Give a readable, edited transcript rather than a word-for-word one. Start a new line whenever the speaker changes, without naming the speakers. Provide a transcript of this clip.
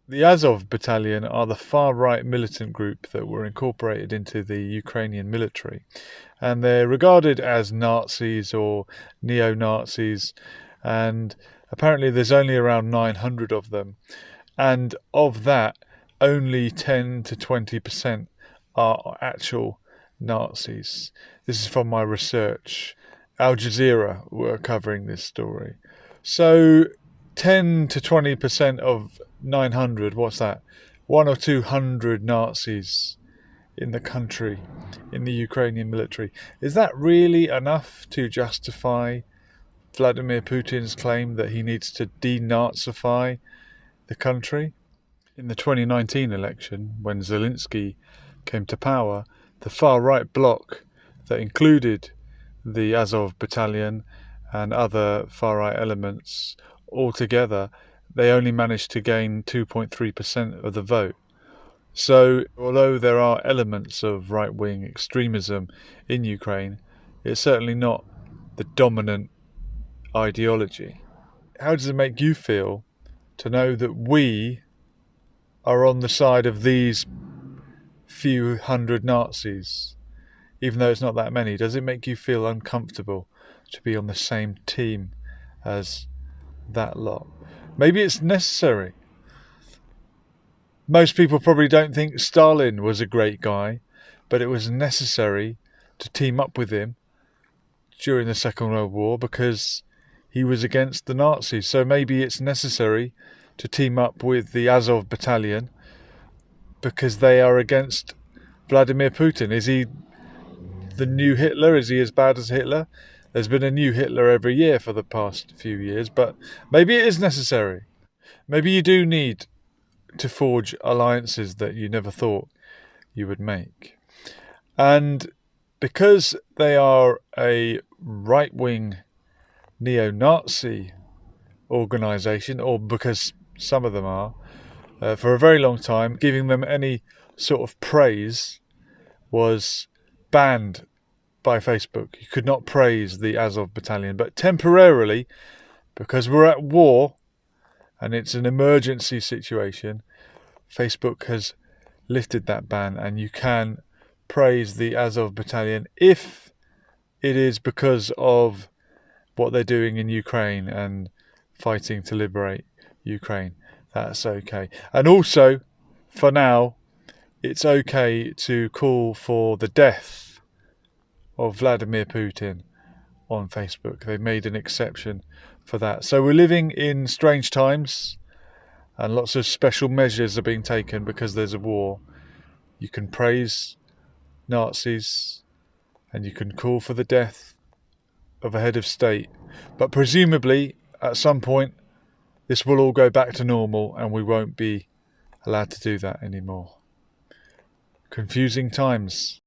The Azov Battalion are the far-right militant group that were incorporated into the Ukrainian military, and they're regarded as Nazis or neo-Nazis, and apparently there's only around 900 of them, and of that, only 10 to 20% are actual Nazis. This is from my research. Al Jazeera were covering this story. So 10 to 20% of 900, what's that? 1 or 200 Nazis in the country, in the Ukrainian military. Is that really enough to justify Vladimir Putin's claim that he needs to denazify the country? In the 2019 election, when Zelensky came to power, the far-right bloc that included the Azov Battalion and other far-right elements altogether, they only managed to gain 2.3% of the vote. So, although there are elements of right-wing extremism in Ukraine, it's certainly not the dominant ideology. How does it make you feel to know that we are on the side of these few hundred Nazis, even though it's not that many? Does it make you feel uncomfortable to be on the same team as that lot? Maybe it's necessary. Most people probably don't think Stalin was a great guy, but it was necessary to team up with him during the Second World War because he was against the Nazis. So maybe it's necessary to team up with the Azov Battalion because they are against Vladimir Putin. Is he the new Hitler? Is he as bad as Hitler? There's been a new Hitler every year for the past few years, but maybe it is necessary. Maybe you do need to forge alliances that you never thought you would make. And because they are a right-wing neo-Nazi organisation, or because some of them are, for a very long time, giving them any sort of praise was banned by Facebook. You could not praise the Azov Battalion, but temporarily, because we're at war and it's an emergency situation, Facebook has lifted that ban and you can praise the Azov Battalion if it is because of what they're doing in Ukraine and fighting to liberate Ukraine. That's okay. And also, for now, it's okay to call for the death of Vladimir Putin on Facebook. They've made an exception for that. So we're living in strange times and lots of special measures are being taken because there's a war. You can praise Nazis and you can call for the death of a head of state. But presumably, at some point, this will all go back to normal and we won't be allowed to do that anymore. Confusing times.